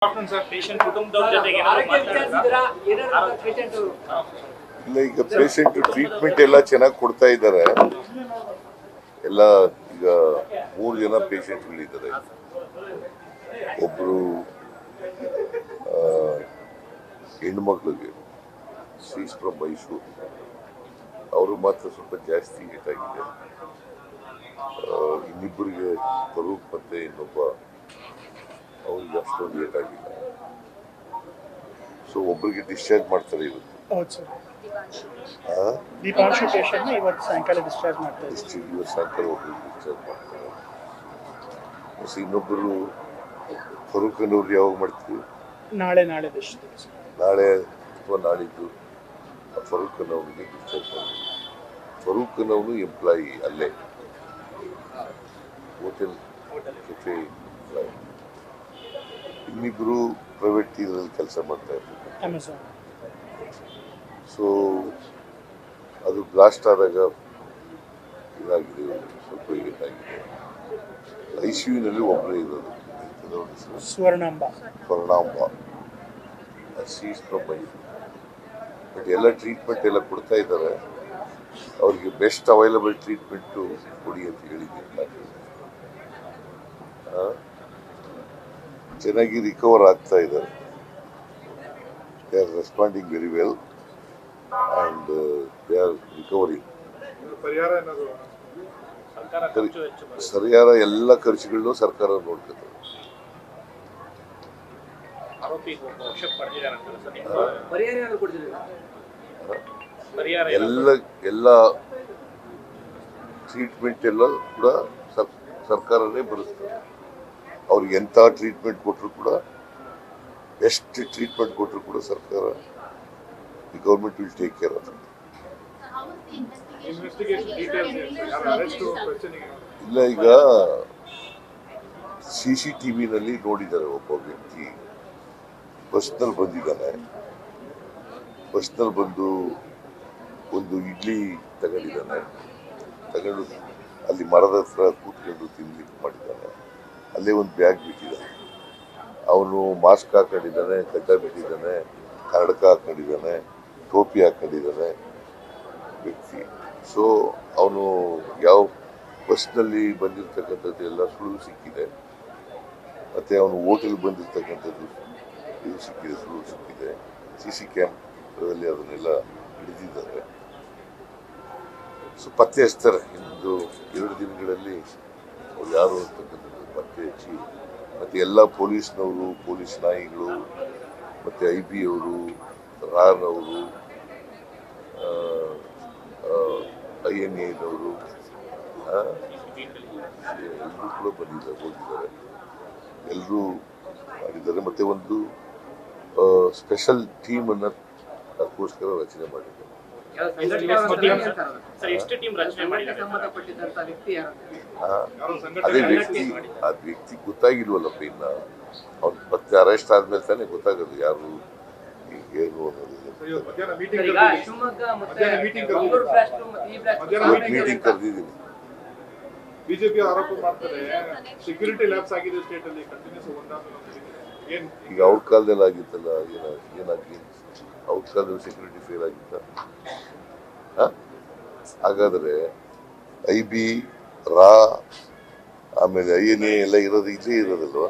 ಇಲ್ಲ, ಈಗ patient treatment ಎಲ್ಲ ಚೆನ್ನಾಗಿ ಕೊಡ್ತಾ ಇದ್ದಾರೆ. ಎಲ್ಲ ಈಗ 3 ಜನ ಪೇಷಂಟ್ಗಳಿದ್ದಾರೆ. ಒಬ್ರು ಹೆಣ್ಮಕ್ಳಿಗೆ ಶೀಸ್ ಫ್ರಮ್ ಮೈಸೂರು, ಅವರು ಮಾತ್ರ ಸ್ವಲ್ಪ ಜಾಸ್ತಿ ಏಟ್ ಆಗಿದೆ. ಇನ್ನಿಬ್ಬರಿಗೆ ಫರೂಕ್ ಮತ್ತೆ ಇನ್ನೊಬ್ಬ ಅವ್ರಿಗೆ ಅಷ್ಟೊಂದು ಏಟ್ ಆಗಿಲ್ಲ. ಸೊ ಒಬ್ಬರಿಗೆ ಡಿಸ್ಚಾರ್ಜ್ ಮಾಡ್ತಾರೆ ಇವತ್ತು. ದೀಪಾಂಶು ಪೇಷಂಟ್ ಇವತ್ತು ಸಾಯಂಕಾಲ ಡಿಸ್ಚಾರ್ಜ್ ಮಾಡ್ತಾರೆ. ಇವತ್ತು ಸಾಯಂಕಾಲ ಒಬ್ಬರಿಗೆ ಡಿಸ್ಚಾರ್ಜ್ ಮಾಡ್ತಾರೆ. ಇನ್ನೊಬ್ಬರು ಫರೂಕನವ್ರು ಯಾವಾಗ ಮಾಡ್ತೀವಿ? ನಾಳೆ ಅಥವಾ ನಾಳಿದ್ದು ಫರೂಕನವ್ರಿಗೆ ಡಿಸ್ಚಾರ್ಜ್ ಮಾಡ್ತೀವಿ. ಫರೂಕನವನು ಎಂಪ್ಲಾಯಿ ಅಲ್ಲೇ ಹೋಟೆಲ್ ಕೆಫೆ ಎಂಪ್ಲಾಯಿ. ಇನ್ನಿಬ್ರು ಪ್ರೈವೇಟ್ ಇದರಲ್ಲಿ ಕೆಲಸ ಮಾಡ್ತಾ ಇರ್ತಾರೆ. ಸೊ ಅದು ಬ್ಲಾಸ್ಟ್ ಆದಾಗ ಇದಾಗಿದೆ, ಸ್ವಲ್ಪ ಏಟಾಗಿದೆ. ICUನಲ್ಲಿ ಒಬ್ಬರೇ ಇರೋದು, Swarnamba. She's from Mysuru. But ಎಲ್ಲ ಟ್ರೀಟ್ಮೆಂಟ್ ಎಲ್ಲ ಕೊಡ್ತಾ ಇದ್ದಾರೆ. ಅವ್ರಿಗೆ ಬೆಸ್ಟ್ ಅವೈಲಬಲ್ ಟ್ರೀಟ್ಮೆಂಟು ಕೊಡಿ ಅಂತ ಹೇಳಿದ್ದೀನಿ. ಚೆನ್ನಾಗಿ ರಿಕವರ್ ಆಗ್ತಾ ಇದ್ದಾರೆ. They are responding very well and they are recovering. ಸರಿಯಾದ ಎಲ್ಲ ಖರ್ಚುಗಳನ್ನು ಸರ್ಕಾರ ನೋಡ್ತದೆ. ಎಲ್ಲ ಟ್ರೀಟ್ಮೆಂಟ್ ಎಲ್ಲ ಕೂಡ ಸರ್ಕಾರನೇ ಭರಿಸ್ತದೆ. ಅವ್ರಿಗೆ ಎಂಥ ಟ್ರೀಟ್ಮೆಂಟ್ ಕೊಟ್ಟರು ಕೂಡ, ಎಷ್ಟು ಟ್ರೀಟ್ಮೆಂಟ್ ಕೊಟ್ಟರು ಕೂಡ ಸರ್ಕಾರ, the government will take care of it. ಇಲ್ಲ, ಈಗ CCTVನಲ್ಲಿ ನೋಡಿದ್ದಾರೆ. ಒಬ್ಬ ವ್ಯಕ್ತಿ ಬಸ್ನಲ್ಲಿ ಬಂದು ಒಂದು ಇಡ್ಲಿ ತಗೊಂಡು ಅಲ್ಲಿ ಮರದ ಹತ್ರ ಕೂತ್ಕೊಂಡು ತಿನ್ಲಿಕ್ಕೆ ಮಾಡಿದ್ದಾನೆ. ಅಲ್ಲೇ ಒಂದು ಬ್ಯಾಗ್ ಬಿಟ್ಟಿದ್ದಾನೆ. ಅವನು ಮಾಸ್ಕ್ ಹಾಕೊಂಡಿದ್ದಾನೆ, ಗಡ್ಡ ಬಿಟ್ಟಿದ್ದಾನೆ, ಕನ್ನಡಕ ಹಾಕೊಂಡಿದ್ದಾನೆ, ಟೋಪಿ ಹಾಕೊಂಡಿದ್ದಾನೆ ವ್ಯಕ್ತಿ. ಸೊ ಅವನು ಯಾವ ಬಸ್ನಲ್ಲಿ ಬಂದಿರತಕ್ಕಂಥದ್ದು ಎಲ್ಲ ಸುಳ್ಳು ಸಿಕ್ಕಿದೆ. ಮತ್ತು ಅವನು ಹೋಟೆಲ್ ಬಂದಿರತಕ್ಕಂಥದ್ದು ಸುಳ್ಳು ಸಿಕ್ಕಿದೆ. CC ಕ್ಯಾಮ್ರಾದಲ್ಲಿ ಅದನ್ನೆಲ್ಲ ಹಿಡಿದಿದ್ದಾರೆ. ಸೊ ಪತ್ತೆ ಹಚ್ತಾರೆ. ಇಂದು 2 ದಿನಗಳಲ್ಲಿ ಅವ್ರು ಯಾರು ಅಂತಕ್ಕಂಥದ್ದು ಪತ್ತೆ ಹಚ್ಚಿ, ಮತ್ತು ಎಲ್ಲ ಪೊಲೀಸ್ನವರು, ಪೊಲೀಸ್ ನಾಯಿಗಳು, ಮತ್ತು IB ಅವರು, ರಾನವರು, INAದವರು ಎಲ್ಲರೂ ಕೂಡ ಹೋಗಿದ್ದಾರೆ. ಎಲ್ಲರೂ ಮಾಡಿದ್ದಾರೆ. ಮತ್ತು ಒಂದು ಸ್ಪೆಷಲ್ ಟೀಮನ್ನು ಅದಕ್ಕೋಸ್ಕರ ರಚನೆ ಮಾಡಿದ್ದಾರೆ. ಅದೇ ವ್ಯಕ್ತಿ ಗೊತ್ತಾಗಿಲ್ವಲ್ಲಪ್ಪ. ಇನ್ನ ಅವ್ನು ಮತ್ತೆ ಅರೆಸ್ಟ್ ಆದ್ಮೇಲೆ ತಾನೇ ಗೊತ್ತಾಗೋದು ಯಾರು ಏನು ಅನ್ನೋದು. ಮೀಟಿಂಗ್ ಕರೆದಿದ್ದೀನಿ. ಬಿಜೆಪಿ ಆರೋಪ ಮಾಡ್ತಾರೆ ಸೆಕ್ಯೂರಿಟಿ ಲ್ಯಾಬ್ಸ್ ಆಗಿದೆ ಸ್ಟೇಟ್ ಅಲ್ಲಿ ಕಂಟಿನ್ಯೂಸ್. ಈಗ ಅವ್ರ ಕಾಲದಲ್ಲಿ ಆಗಿತ್ತಲ್ಲ, ಏನಾಗಿ ಅವ್ರ ಕಾಲದಲ್ಲಿ ಸೆಕ್ಯೂರಿಟಿ ಫೇಲ್ ಆಗಿತ್ತ? ಹಾಗಾದ್ರೆ IB, ರಾ, ಆಮೇಲೆ INA ಎಲ್ಲ ಇರೋದು ಇಲ್ಲೇ ಇರೋದಲ್ವ?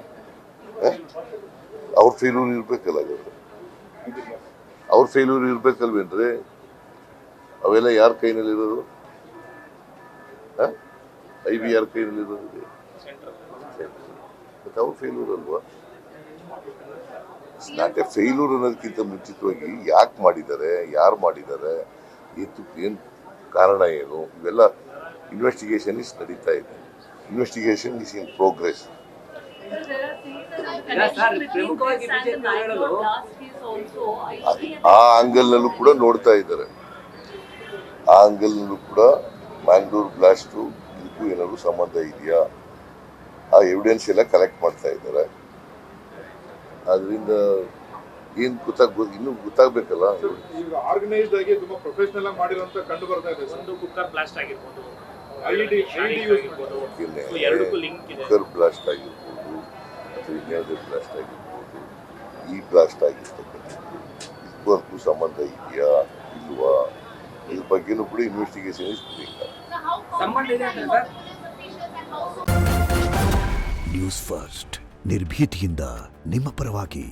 ಅವ್ರ ಫೇಲ್ಯೂರ್ ಇರ್ಬೇಕಲ್ಲ. ಹಾಗಾದ್ರೆ ಅವ್ರ ಫೇಲ್ಯೂರ್ ಇರ್ಬೇಕಲ್ವೇನ್ರಿ? ಅವೆಲ್ಲ ಯಾರ ಕೈನಲ್ಲಿರೋದು? IB ಯಾರ ಕೈನಲ್ಲಿರೋದು? ಮತ್ತೆ ಅವ್ರ ಫೇಲ್ಯೂರ್ ಅಲ್ವಾ? ನಾಟ್ ಎ ಫೇಲ್ಯೂರ್ ಅನ್ನೋದಕ್ಕಿಂತ ಮುಂಚಿತವಾಗಿ ಯಾಕೆ ಮಾಡಿದ್ದಾರೆ, ಯಾರು ಮಾಡಿದ್ದಾರೆ, ಏನು ಕಾರಣ, ಏನು, ಇವೆಲ್ಲ ಇನ್ವೆಸ್ಟಿಗೇಷನ್ ನಡೀತಾ ಇದೆ. Investigation is in progress. ಆ ಆಂಗಲ್ನಲ್ಲೂ ಕೂಡ ನೋಡ್ತಾ ಇದ್ದಾರೆ. ಆ ಆಂಗಲ್ನಲ್ಲೂ ಕೂಡ ಮ್ಯಾಂಗ್ಳೂರ್ ಬ್ಲಾಸ್ಟು ಇದಕ್ಕೂ ಏನಾದ್ರು ಸಂಬಂಧ ಇದೆಯಾ, ಆ ಎವಿಡೆನ್ಸ್ ಎಲ್ಲ ಕಲೆಕ್ಟ್ ಮಾಡ್ತಾ ಇದ್ದಾರೆ. ಅದರಿಂದ ಏನ್ ಇನ್ನೂ ಗೊತ್ತಾಗಬೇಕಲ್ಲ. ಆರ್ಗನೈಸ್ಡ್ ಆಗಿ ತುಂಬಾ ಪ್ರೊಫೆಷನಲ್ ಆಗಿ ಮಾಡಿರುವಂತ ಕಂಡು ಬರ್ತಾ ಇದೆ. ಒಂದು ಕುಕ್ಕರ್ ಬ್ಲಾಸ್ಟ್ ಆಗಿರ್ಬೋದು, ಕುಕ್ಕರ್ ಬ್ಲಾಸ್ಟ್ ಆಗಿರ್ಬೋದು, ಅಥವಾ ಇನ್ಯಾವುದೇ ಬ್ಲಾಸ್ಟ್ ಆಗಿರ್ಬೋದು. ಈ ಬ್ಲಾಸ್ಟ್ ಆಗಿರ್ತಕ್ಕಂಥದ್ದು ಇದಕ್ಕೂ ಸಂಬಂಧ ಇದೆಯಾ ಇಲ್ವಾ ಇದ್ರ ಬಗ್ಗೆನೂ ಕೂಡ ಇನ್ವೆಸ್ಟಿಗೇಷನ್ ಬೇಕಾಗ್ತದೆ. ನ್ಯೂಸ್ ಫಸ್ಟ್ ನಿರ್ಭೀತಿಯಿಂದ ನಿಮ್ಮ ಪರವಾಗಿ.